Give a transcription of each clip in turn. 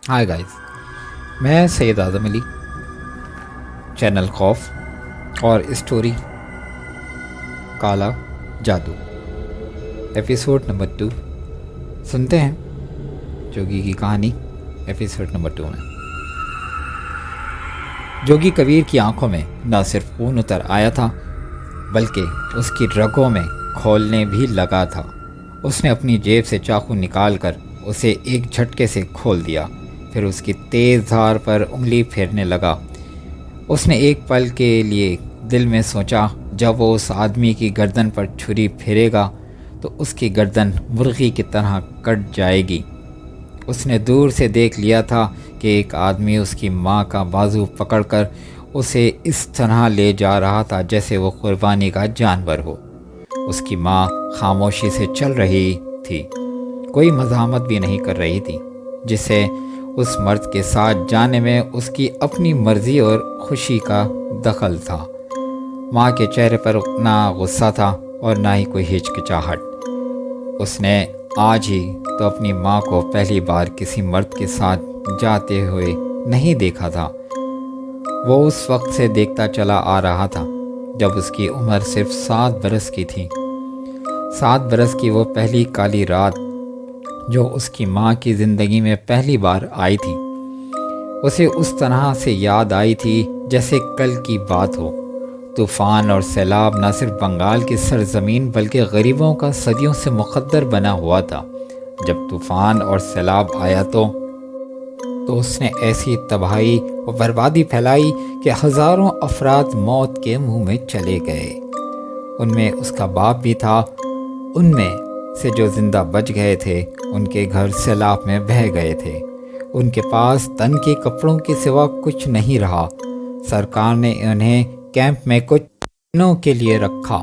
ہائے guys, میں سید اعظم علی، channel خوف اور اسٹوری کالا جادو، ایپیسوڈ نمبر 2 سنتے ہیں جوگی کی کہانی ایپیسوڈ نمبر 2 میں۔ جوگی کبیر کی آنکھوں میں نہ صرف خون اتر آیا تھا بلکہ اس کی رگوں میں کھولنے بھی لگا تھا۔ اس نے اپنی جیب سے چاقو نکال کر اسے ایک جھٹکے سے کھول دیا، پھر اس کی تیز دھار پر انگلی پھیرنے لگا۔ اس نے ایک پل کے لیے دل میں سوچا، جب وہ اس آدمی کی گردن پر چھری پھیرے گا تو اس کی گردن مرغی کی طرح کٹ جائے گی۔ اس نے دور سے دیکھ لیا تھا کہ ایک آدمی اس کی ماں کا بازو پکڑ کر اسے اس طرح لے جا رہا تھا جیسے وہ قربانی کا جانور ہو۔ اس کی ماں خاموشی سے چل رہی تھی، کوئی مزاحمت بھی نہیں کر رہی تھی، جسے اس مرد کے ساتھ جانے میں اس کی اپنی مرضی اور خوشی کا دخل تھا۔ ماں کے چہرے پر نہ غصہ تھا اور نہ ہی کوئی ہچکچاہٹ۔ اس نے آج ہی تو اپنی ماں کو پہلی بار کسی مرد کے ساتھ جاتے ہوئے نہیں دیکھا تھا۔ وہ اس وقت سے دیکھتا چلا آ رہا تھا جب اس کی عمر صرف 7 برس کی تھی۔ 7 برس کی وہ پہلی کالی رات جو اس کی ماں کی زندگی میں پہلی بار آئی تھی، اسے اس طرح سے یاد آئی تھی جیسے کل کی بات ہو۔ طوفان اور سیلاب نہ صرف بنگال کی سرزمین بلکہ غریبوں کا صدیوں سے مقدر بنا ہوا تھا۔ جب طوفان اور سیلاب آیا تو اس نے ایسی تباہی اور بربادی پھیلائی کہ ہزاروں افراد موت کے منہ میں چلے گئے۔ ان میں اس کا باپ بھی تھا۔ ان میں سے جو زندہ بچ گئے تھے ان کے گھر سیلاب میں بہہ گئے تھے۔ ان کے پاس تن کے کپڑوں کے سوا کچھ نہیں رہا۔ سرکار نے انہیں کیمپ میں کچھ دنوں کے لیے رکھا،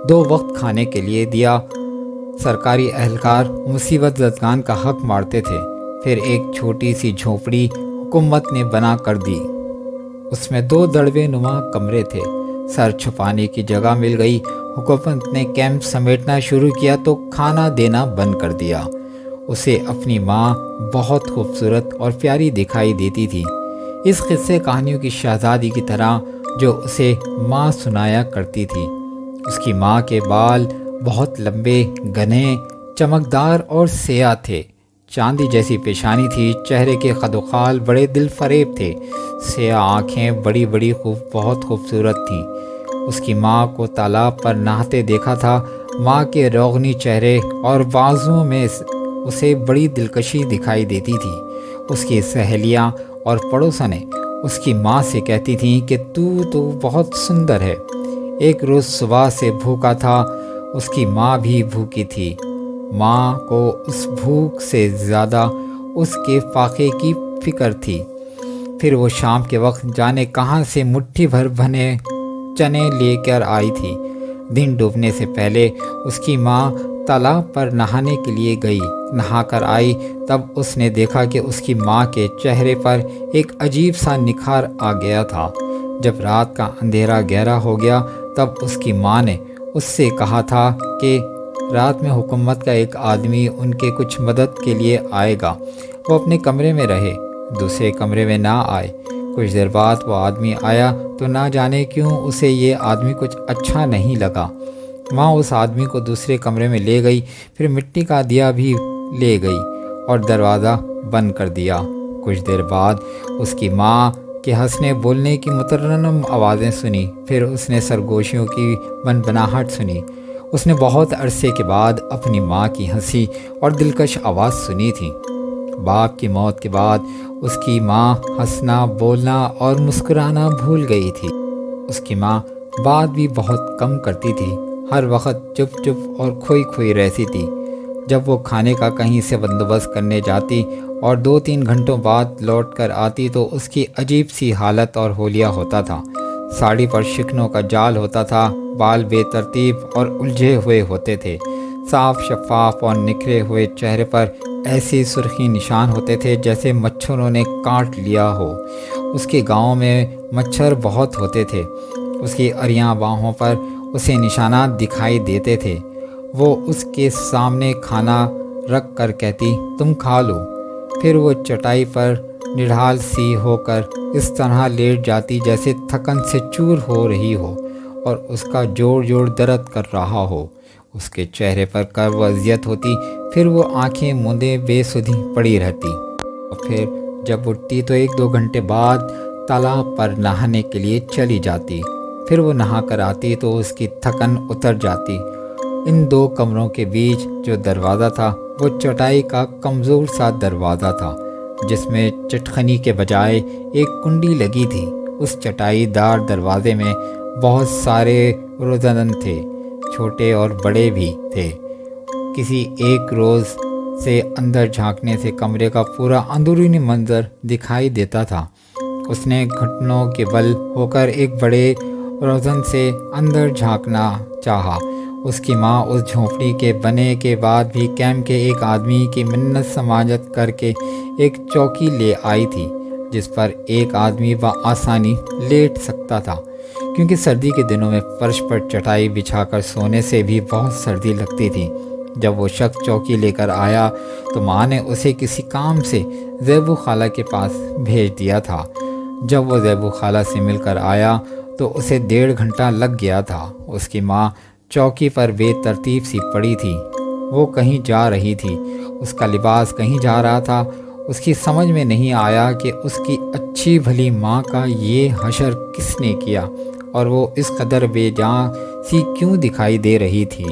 2 وقت کھانے کے لیے دیا۔ سرکاری اہلکار مصیبت زدگان کا حق مارتے تھے۔ پھر ایک چھوٹی سی جھونپڑی حکومت نے بنا کر دی، اس میں 2 دڑبے نما کمرے تھے۔ سر چھپانے کی جگہ مل گئی۔ حکومت نے کیمپ سمیٹنا شروع کیا تو کھانا دینا بند کر دیا۔ اسے اپنی ماں بہت خوبصورت اور پیاری دکھائی دیتی تھی، اس قصے کہانیوں کی شہزادی کی طرح جو اسے ماں سنایا کرتی تھی۔ اس کی ماں کے بال بہت لمبے، گھنے، چمکدار اور سیاہ تھے۔ چاندی جیسی پیشانی تھی، چہرے کے خد و خال بڑے دل فریب تھے، سیاہ آنکھیں بڑی بڑی بہت خوبصورت تھیں۔ اس کی ماں کو تالاب پر نہاتے دیکھا تھا۔ ماں کے روغنی چہرے اور بازوؤں میں اسے بڑی دلکشی دکھائی دیتی تھی۔ اس کی سہیلیاں اور پڑوسنیں اس کی ماں سے کہتی تھیں کہ تو بہت سندر ہے۔ ایک روز صبح سے بھوکا تھا، اس کی ماں بھی بھوکی تھی۔ ماں کو اس بھوک سے زیادہ اس کے فاقے کی فکر تھی۔ پھر وہ شام کے وقت جانے کہاں سے مٹھی بھر بھنے چنے لے کر آئی تھی۔ دن ڈوبنے سے پہلے اس کی ماں تالاب پر نہانے کے لیے گئی۔ نہا کر آئی تب اس نے دیکھا کہ اس کی ماں کے چہرے پر ایک عجیب سا نکھار آ گیا تھا۔ جب رات کا اندھیرا گہرا ہو گیا تب اس کی ماں نے اس سے کہا تھا کہ رات میں حکومت کا ایک آدمی ان کے کچھ مدد کے لیے آئے گا، وہ اپنے کمرے میں رہے، دوسرے کمرے میں نہ آئے۔ کچھ دیر بعد وہ آدمی آیا تو نہ جانے کیوں اسے یہ آدمی کچھ اچھا نہیں لگا۔ ماں اس آدمی کو دوسرے کمرے میں لے گئی، پھر مٹی کا دیا بھی لے گئی اور دروازہ بند کر دیا۔ کچھ دیر بعد اس کی ماں کے ہنسنے بولنے کی مترنم آوازیں سنی، پھر اس نے سرگوشیوں کی بنبناہٹ سنی۔ اس نے بہت عرصے کے بعد اپنی ماں کی ہنسی اور دلکش آواز سنی تھی۔ باپ کی موت کے بعد اس کی ماں ہنسنا، بولنا اور مسکرانا بھول گئی تھی۔ اس کی ماں بات بھی بہت کم کرتی تھی، ہر وقت چپ چپ اور کھوئی کھوئی رہتی تھی۔ جب وہ کھانے کا کہیں سے بندوبست کرنے جاتی اور 2-3 گھنٹوں بعد لوٹ کر آتی تو اس کی عجیب سی حالت اور حولیہ ہوتا تھا۔ ساڑی پر شکنوں کا جال ہوتا تھا، بال بے ترتیب اور الجھے ہوئے ہوتے تھے، صاف شفاف اور نکھرے ہوئے چہرے پر ایسی سرخی نشان ہوتے تھے جیسے مچھروں نے کاٹ لیا ہو۔ اس کے گاؤں میں مچھر بہت ہوتے تھے۔ اس کی اریاں باہوں پر اسے نشانات دکھائی دیتے تھے۔ وہ اس کے سامنے کھانا رکھ کر کہتی، تم کھا لو۔ پھر وہ چٹائی پر نڈھال سی ہو کر اس طرح لیٹ جاتی جیسے تھکن سے چور ہو رہی ہو اور اس کا جوڑ جوڑ درد کر رہا ہو۔ اس کے چہرے پر کرب و اذیت ہوتی، پھر وہ آنکھیں مودے بے سدھی پڑی رہتی، اور پھر جب اٹھتی تو 1-2 گھنٹے بعد تالاب پر نہانے کے لیے چلی جاتی۔ پھر وہ نہا کر آتی تو اس کی تھکن اتر جاتی۔ ان 2 کمروں کے بیچ جو دروازہ تھا وہ چٹائی کا کمزور سا دروازہ تھا، جس میں چٹخنی کے بجائے ایک کنڈی لگی تھی۔ اس چٹائی دار دروازے میں بہت سارے روزن تھے، چھوٹے اور بڑے بھی تھے۔ کسی ایک روز سے اندر جھانکنے سے کمرے کا پورا اندرونی منظر دکھائی دیتا تھا۔ اس نے گھٹنوں کے بل ہو کر ایک بڑے روزن سے اندر جھانکنا چاہا۔ اس کی ماں اس جھونپڑی کے بنے کے بعد بھی کیمپ کے ایک آدمی کی منت سماجت کر کے ایک چوکی لے آئی تھی، جس پر ایک آدمی بآسانی لیٹ سکتا تھا، کیونکہ سردی کے دنوں میں فرش پر چٹائی بچھا کر سونے سے بھی بہت سردی لگتی تھی۔ جب وہ شخص چوکی لے کر آیا تو ماں نے اسے کسی کام سے زیبو خالہ کے پاس بھیج دیا تھا۔ جب وہ زیبو خالہ سے مل کر آیا تو اسے 1.5 گھنٹہ لگ گیا تھا۔ اس کی ماں چوکی پر بے ترتیب سی پڑی تھی، وہ کہیں جا رہی تھی، اس کا لباس کہیں جا رہا تھا۔ اس کی سمجھ میں نہیں آیا کہ اس کی اچھی بھلی ماں کا یہ حشر کس نے کیا، اور وہ اس قدر بے جان سی کیوں دکھائی دے رہی تھی۔